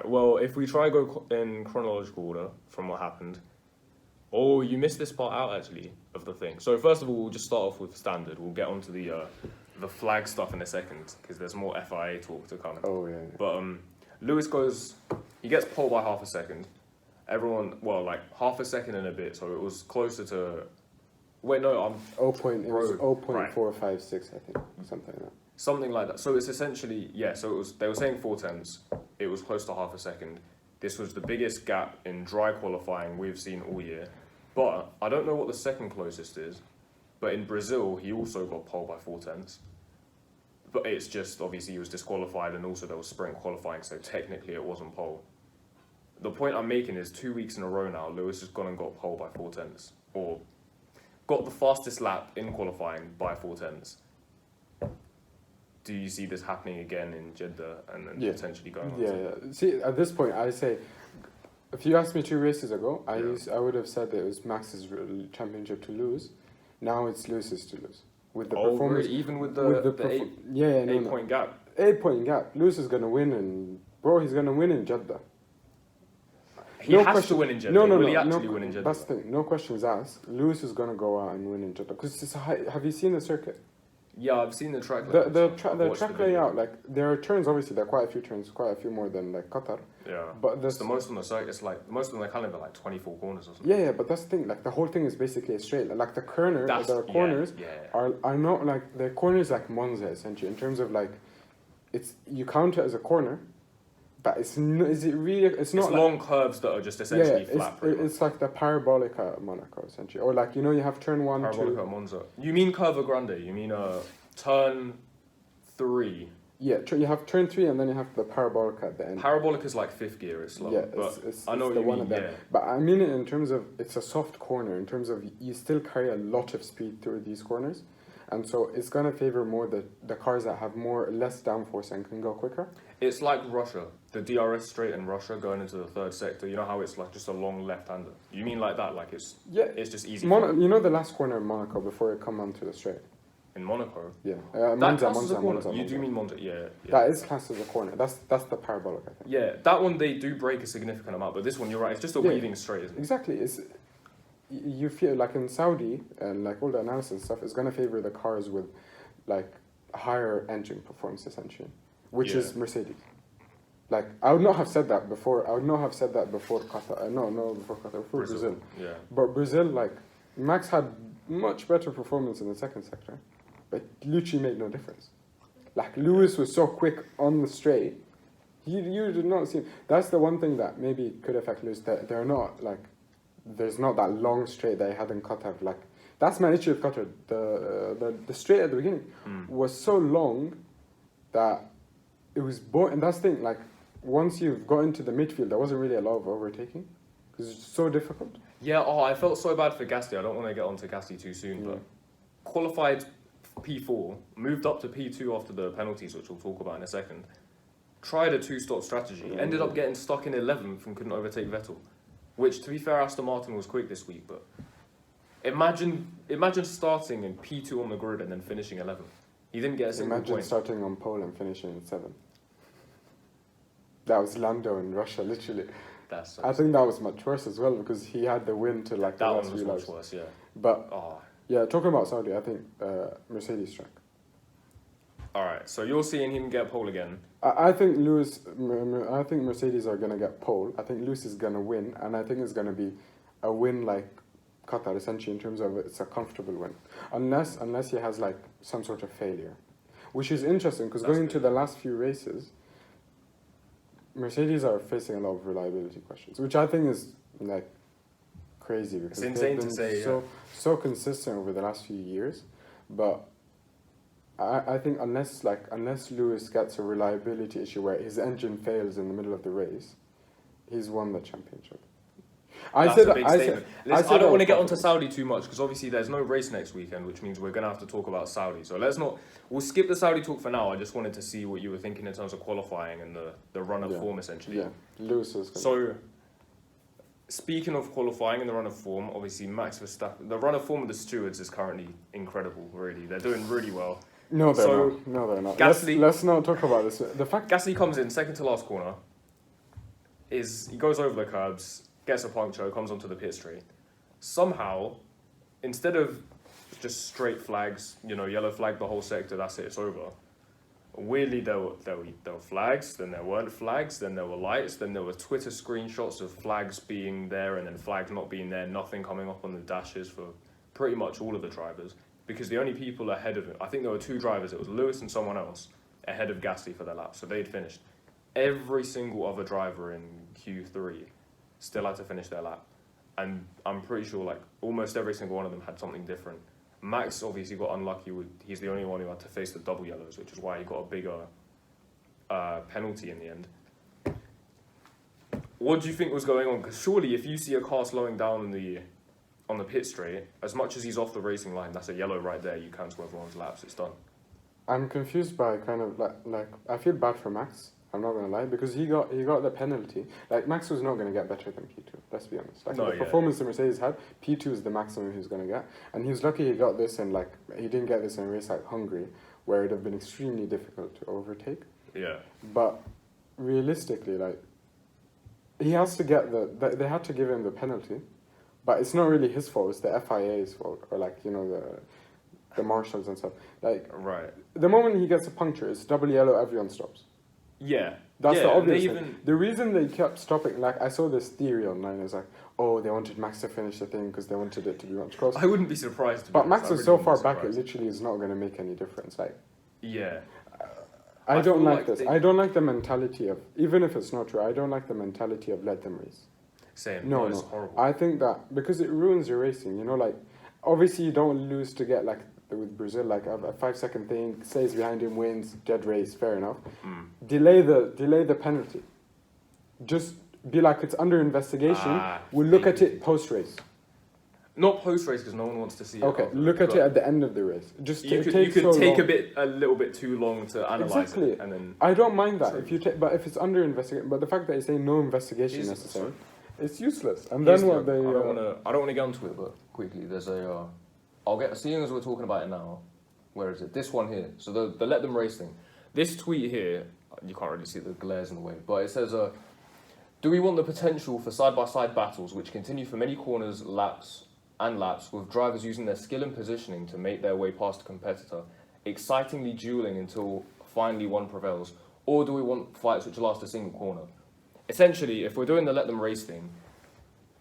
Alright, well, if we try go in chronological order from what happened. Oh, you missed this part out, actually, of the thing. So first of all, we'll just start off with standard. We'll get onto the flag stuff in a second, because there's more FIA talk to come. Oh, yeah. But Lewis he gets pole by half a second. Everyone, well, like half a second and a bit, so it was closer to... Wait, no, it was 0.456, right. I think, something like that. Something like that. So it's essentially, they were saying 4/10. It was close to half a second. This was the biggest gap in dry qualifying we've seen all year. But I don't know what the second closest is. But in Brazil, he also got pole by 4/10. But it's just, obviously, he was disqualified, and also there was sprint qualifying, so technically it wasn't pole. The point I'm making is 2 weeks in a row now, Lewis has gone and got pole by 4/10. Or got the fastest lap in qualifying by 4/10. Do you see this happening again in Jeddah and then potentially going on? Yeah. See, at this point, I say, if you asked me 2 races ago, I would have said that it was Max's championship to lose. Now it's Lewis's to lose. With the performance, really? Even with the 8 point gap? 8 point gap. Lewis is going to win, and he's going to win in Jeddah. He has to win in Jeddah. Will he actually win in Jeddah? That's the thing. No questions asked. Lewis is going to go out and win in Jeddah. Because have you seen the circuit? Yeah, I've seen the track. The track layout, like there are turns. Obviously, there are quite a few turns, quite a few more than like Qatar. Yeah, but it's the most on the circuit. It's like most on the calendar, like 24 corners or something. Yeah, but that's the thing. Like the whole thing is basically a straight. Like the corners are not like the corners like Monza essentially in terms of like, you count it as a corner, but it's not. Is it really? It's not like, long curves that are just essentially flat. It's like the parabolica at Monaco essentially, or like you have turn 1, parabolica 2. At Monza. You mean Curva Grande? You mean turn 3? Yeah, you have turn 3 and then you have the parabolica at the end. Parabolica is like fifth gear. It's slow. Yeah, I know what you mean. Yeah. But I mean it in terms of it's a soft corner. In terms of you still carry a lot of speed through these corners. And so it's going to favour more the cars that have less downforce and can go quicker. It's like Russia, the DRS straight in Russia going into the third sector. You know how it's like just a long left-hander? You mean like that? Like it's just easy. The last corner in Monaco before it come onto the straight? In Monaco? Yeah. Monza. You do mean Monza, yeah. That is classed as a corner. That's the parabolic, I think. Yeah, that one they do break a significant amount, but this one, you're right, it's just a weaving straight, isn't it? Exactly. You feel like in Saudi and like all the analysis and stuff is going to favor the cars with like higher engine performance essentially, which is Mercedes. Like I would not have said that before. I would not have said that before Qatar. Before Qatar, before Brazil. Yeah. But Brazil, like Max had much better performance in the second sector, but literally made no difference. Like Lewis was so quick on the straight. You did not see. That's the one thing that maybe could affect Lewis. That they're not like. There's not that long straight that I had in Qatar. Like that's my issue with Qatar. The straight at the beginning was so long that it was boring. And that's the thing. Like once you've got into the midfield, there wasn't really a lot of overtaking because it's so difficult. Yeah. I felt so bad for Gasly. I don't want to get onto Gasly too soon, but qualified P4, moved up to P2 after the penalties, which we'll talk about in a second. Tried a 2-stop strategy. Ended up getting stuck in 11th and couldn't overtake Vettel. Which, to be fair, Aston Martin was quick this week, but imagine starting in P2 on the grid and then finishing 11th. He didn't get a single point. Imagine starting on pole and finishing in 7th. That was Lando in Russia, literally. I think that was much worse as well because he had the win to like the last few laps. That one was much worse, yeah. But talking about Saudi, I think Mercedes track. All right, so you're seeing him get pole again. I think Mercedes are gonna get pole. I think Lewis is gonna win, and I think it's gonna be a win like Qatar, essentially in terms of it's a comfortable win, unless he has like some sort of failure, which is interesting because going into the last few races, Mercedes are facing a lot of reliability questions, which I think is like crazy because it's insane to say so consistent over the last few years, but. I think unless Lewis gets a reliability issue where his engine fails in the middle of the race, he's won the championship. I don't want to get onto Saudi too much because obviously there's no race next weekend, which means we're going to have to talk about Saudi. So we'll skip the Saudi talk for now. I just wanted to see what you were thinking in terms of qualifying and the run of form essentially. Yeah, Lewis is speaking of qualifying and the run of form, obviously Max Verstappen, the run of form of the stewards is currently incredible, really. They're doing really well. No, they're not. Gasly, let's not talk about this. The fact Gasly comes in second to last corner, is he goes over the curbs, gets a puncture, comes onto the pit straight. Somehow, instead of just straight flags, yellow flag the whole sector, that's it, it's over. Weirdly, there were flags, then there weren't flags, then there were lights, then there were Twitter screenshots of flags being there and then flags not being there, nothing coming up on the dashes for pretty much all of the drivers. Because the only people ahead of it, I think there were 2 drivers, it was Lewis and someone else, ahead of Gasly for their lap, so they'd finished. Every single other driver in Q3 still had to finish their lap. And I'm pretty sure like almost every single one of them had something different. Max obviously got unlucky he's the only one who had to face the double yellows, which is why he got a bigger penalty in the end. What do you think was going on? Because surely if you see a car slowing down on the pit straight, as much as he's off the racing line, that's a yellow right there, you cancel everyone's laps, it's done. I'm confused by kind of like I feel bad for Max. I'm not gonna lie, because he got the penalty. Like Max was not gonna get better than P2. Let's be honest. Like performance the Mercedes had, P2 is the maximum he was gonna get, and he was lucky he got this, and like he didn't get this in a race like Hungary, where it'd have been extremely difficult to overtake. Yeah. But realistically, like he has to get they had to give him the penalty, but it's not really his fault. It's the FIA's fault, or like the marshals and stuff. Like right. The moment he gets a puncture, it's double yellow. Everyone stops. Yeah. That's the obvious thing. The reason they kept stopping, like, I saw this theory online, is like, oh, they wanted Max to finish the thing because they wanted it to be much closer. I wouldn't be surprised. But Max was so far back, it literally is not going to make any difference. Like, yeah. I don't like this. I don't like the mentality of, even if it's not true, I don't like the mentality of let them race. Same. No, it's horrible. I think that, because it ruins your racing, like, obviously you don't lose to get, like, with Brazil, like a 5-second thing, stays behind him, wins, dead race, fair enough. Delay the penalty. Just be like, it's under investigation. We'll look at it post-race. Not post-race because no one wants to see it. Okay, look at it at the end of the race. Just you could take a little bit too long to analyze it, and then. I don't mind that but if it's under investigation. But the fact that you say no investigation necessary, it's useless. And then what they. I don't want to get onto it, but quickly, there's a. Seeing as we're talking about it now, where is it? This one here. So the let them race thing. This tweet here, you can't really see the glares in the way, but it says, do we want the potential for side-by-side battles which continue for many corners, laps, with drivers using their skill and positioning to make their way past a competitor, excitingly dueling until finally one prevails? Or do we want fights which last a single corner? Essentially, if we're doing the let them race thing,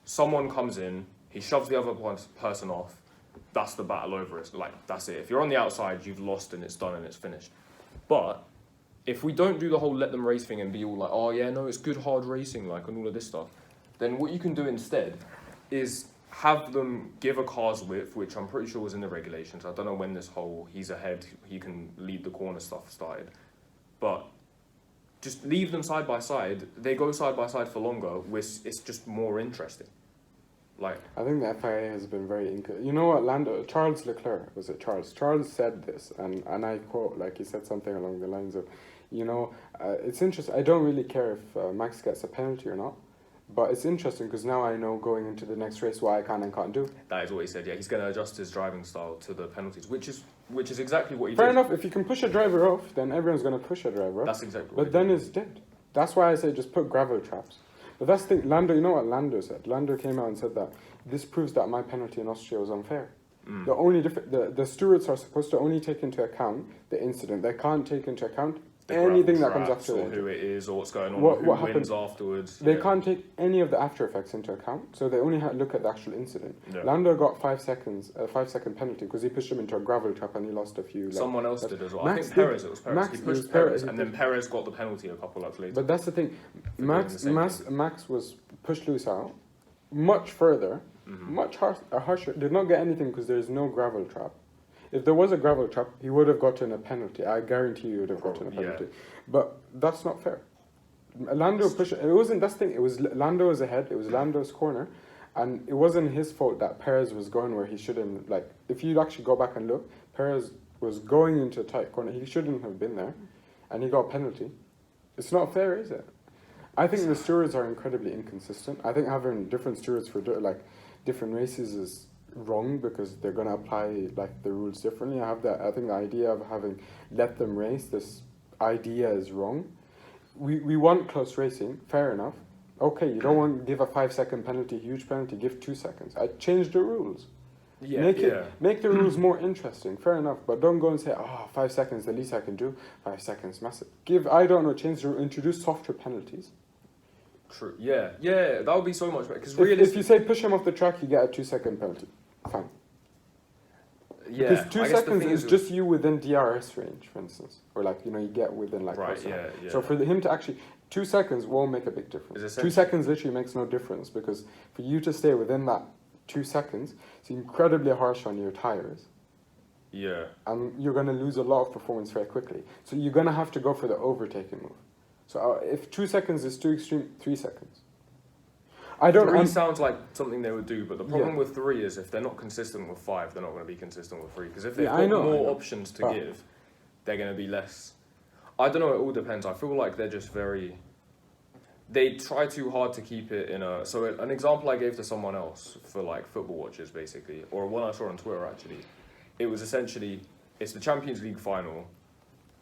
someone comes in, he shoves the other person off, that's the battle over. It's like, that's it. If you're on the outside, you've lost and it's done and it's finished. But if we don't do the whole let them race thing and be all like, oh yeah, no, it's good hard racing, like, and all of this stuff, then what you can do instead is have them give a car's width, which I'm pretty sure was in the regulations. I don't know when this whole he's ahead, he can lead the corner stuff started. But just leave them side by side. They go side by side for longer, which it's just more interesting. Like, I think the FIA has been very you know what, Charles Leclerc, was it Charles? Charles said this, and I quote, like, he said something along the lines of, it's interesting, I don't really care if Max gets a penalty or not, but it's interesting because now I know going into the next race what I can and can't do. That is what he said, yeah. He's going to adjust his driving style to the penalties, which is exactly what he did. Fair did. enough, if you can push a driver off, then everyone's going to push a driver off. That's exactly what But then it's dead. That's why I say just put gravel traps. But that's the thing, Lando, you know what Lando said? Lando came out and said that this proves that my penalty in Austria was unfair. The only the stewards are supposed to only take into account the incident. They can't take into account anything that comes after it. Or who it is, or what's going on, what who happened wins afterwards. They can't take any of the after effects into account, so they only look at the actual incident. Yeah. Lando got 5 seconds, a 5-second penalty because he pushed him into a gravel trap and he lost a few. Someone else did as well. I think Perez. It was Perez. He pushed Perez, and then Perez got the penalty a couple laps later. But that's the thing. Max was pushed loose out much further, much harsher. Did not get anything because there is no gravel trap. If there was a gravel trap, he would have gotten a penalty. I guarantee you would have gotten a penalty. Yeah. But that's not fair. Lando pushed. It wasn't that thing. It was Lando was ahead. It was Lando's corner, and it wasn't his fault that Perez was going where he shouldn't. Like, if you actually go back and look, Perez was going into a tight corner. He shouldn't have been there, and he got a penalty. It's not fair, is it? I think the stewards are incredibly inconsistent. I think having different stewards for different races is wrong because they're going to apply like the rules differently. I think the idea of having let them race, this idea is wrong. We want close racing, fair enough, Okay, you don't want to give a 5-second penalty, huge penalty, give 2 seconds. I changed the rules. Yeah, Make the rules more interesting, fair enough, but don't go and say, 5 seconds, the least I can do, 5 seconds, massive. Introduce softer penalties. True. Yeah, that would be so much better. Because if you say push him off the track, you get a 2-second penalty. Fine. Yeah. Because 2 seconds is just you within DRS range, for instance. Or like, you get within like... Right, yeah. So for him to actually... 2 seconds won't make a big difference. 2 seconds literally makes no difference because for you to stay within that 2 seconds, it's incredibly harsh on your tires. Yeah. And you're going to lose a lot of performance very quickly. So you're going to have to go for the overtaking move. So if 2 seconds is too extreme, 3 seconds. Three sounds like something they would do, but the problem with 3 is if they're not consistent with 5, they're not going to be consistent with 3. Because if they've got more options to give, they're going to be less... I don't know, it all depends. I feel like they're just very... They try too hard to keep it in a... So an example I gave to someone else for like football watchers, basically, or one I saw on Twitter, actually, it was essentially... It's the Champions League final,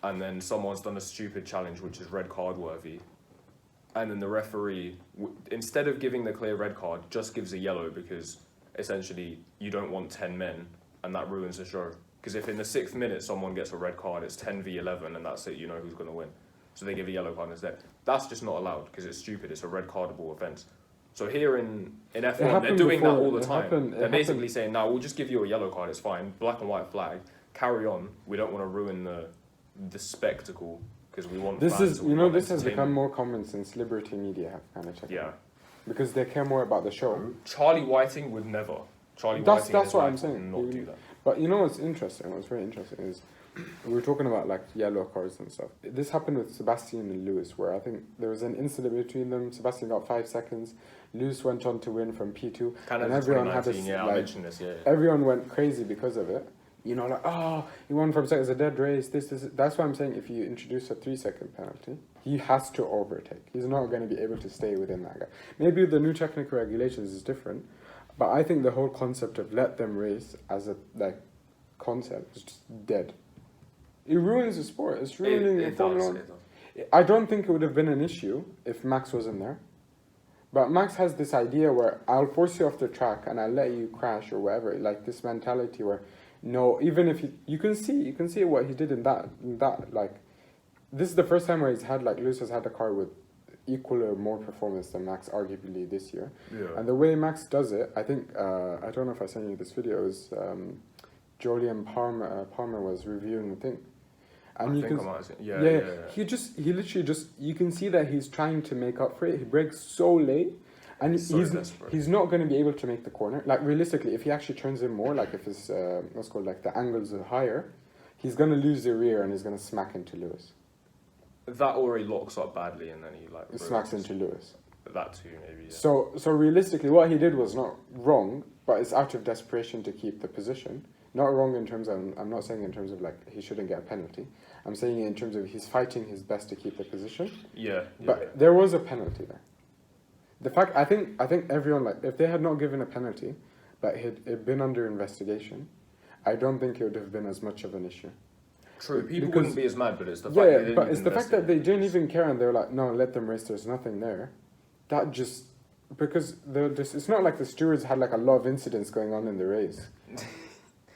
and then someone's done a stupid challenge, which is red card worthy. And then the referee, instead of giving the clear red card, just gives a yellow because essentially you don't want 10 men and that ruins the show. Because if in the 6th minute someone gets a red card, it's 10v11 and that's it, you know who's going to win. So they give a yellow card instead. That's just not allowed because it's stupid, it's a red cardable offence. So here in F1, they're doing that all the time. They're basically saying, no, we'll just give you a yellow card, it's fine, black and white flag, carry on, we don't want to ruin the spectacle. Because we want this has become more common since Liberty Media have kind of checked it. Because they care more about the show. Charlie Whiting would never. That's what I'm saying. Not do that. But you know what's interesting? What's very interesting is we were talking about like yellow cards and stuff. This happened with Sebastian and Lewis, where I think there was an incident between them. Sebastian got 5 seconds. Lewis went on to win from P2, and everyone had this. I mentioned this. Everyone went crazy because of it. He won from seconds, a dead race, this. That's why I'm saying if you introduce a 3-second penalty, he has to overtake. He's not going to be able to stay within that gap. Maybe the new technical regulations is different, but I think the whole concept of let them race as a concept is just dead. It ruins the sport. It's ruining Formula 1. I don't think it would have been an issue if Max wasn't there. But Max has this idea where I'll force you off the track and I'll let you crash or whatever. Like this mentality where... No, even if you can see what he did in that like, this is the first time where Lewis has had a car with equal or more performance than Max arguably this year. And the way Max does it, I think I don't know if I sent you this video, is Julian Palmer was reviewing the thing, and he literally just you can see that he's trying to make up for it. He brakes so late. And he's not going to be able to make the corner. Like, realistically, if he actually turns in more, like if his, the angles are higher, he's going to lose the rear and he's going to smack into Lewis. That already locks up badly and then he smacks into Lewis. That too, maybe, yeah. So realistically, what he did was not wrong, but it's out of desperation to keep the position. Not wrong in terms of, I'm not saying in terms of, he shouldn't get a penalty. I'm saying in terms of he's fighting his best to keep the position. But there was a penalty there. The fact, I think everyone, if they had not given a penalty, but it had been under investigation, I don't think it would have been as much of an issue. True, people wouldn't be as mad, but it's the fact that they didn't even care and they're like, no, let them race, there's nothing there. That just, because it's not like the stewards had a lot of incidents going on in the race.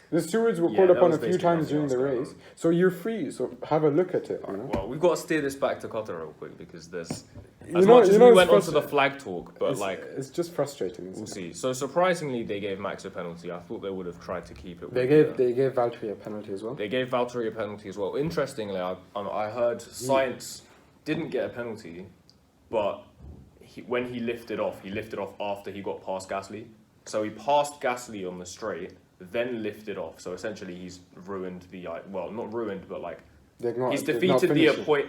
The stewards were called upon a few times during the race, so you're free, so have a look at it. Well, we've got to steer this back to Qatar real quick, because there's... As much as we went on to the flag talk, but it's just frustrating. We'll see. So surprisingly, they gave Max a penalty. I thought they would have tried to keep it. They gave Valtteri a penalty as well. They gave Valtteri a penalty as well. Interestingly, I heard Sainz didn't get a penalty, but when he lifted off after he got past Gasly. So he passed Gasly on the straight, then lifted off. So essentially, he's ruined not ruined, but he's defeated the point.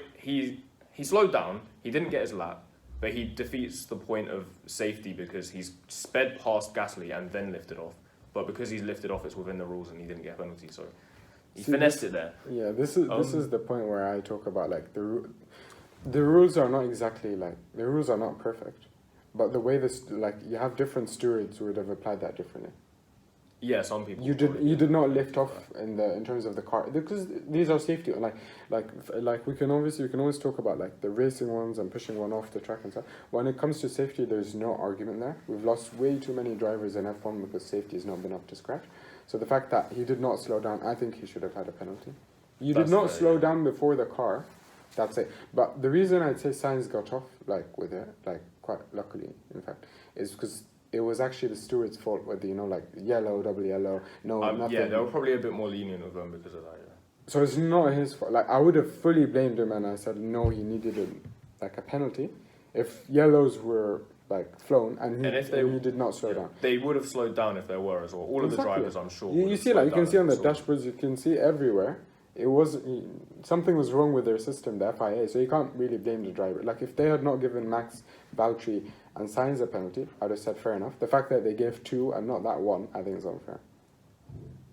He slowed down, he didn't get his lap, but he defeats the point of safety because he's sped past Gasly and then lifted off. But because he's lifted off, it's within the rules and he didn't get a penalty, so he finessed it there. Yeah, this is the point where I talk about the rules are not exactly the rules are not perfect, but the way you have different stewards who would have applied that differently. Yeah, some people. You did not lift off in terms of the car, because these are safety, like we can always talk about like the racing ones and pushing one off the track and stuff. When it comes to safety, there's no argument there. We've lost way too many drivers in F1 because safety has not been up to scratch. So the fact that he did not slow down, I think he should have had a penalty. You did not slow down before the car. That's it. But the reason I'd say Sainz got off with it, quite luckily, in fact, is because it was actually the steward's fault with the, yellow, double yellow, nothing. Yeah, they were probably a bit more lenient with them because of that, yeah. So it's not his fault. I would have fully blamed him, and I said, no, he needed a penalty. If yellows were, flown, and he did not slow down. They would have slowed down if there were as well. All of the drivers, I'm sure. You see, you can see on the dashboards, you can see everywhere. Something was wrong with their system, the FIA, so you can't really blame the driver. If they had not given Max, Valtteri and Sainz a penalty, I'd have said fair enough. The fact that they gave 2 and not that 1, I think is unfair.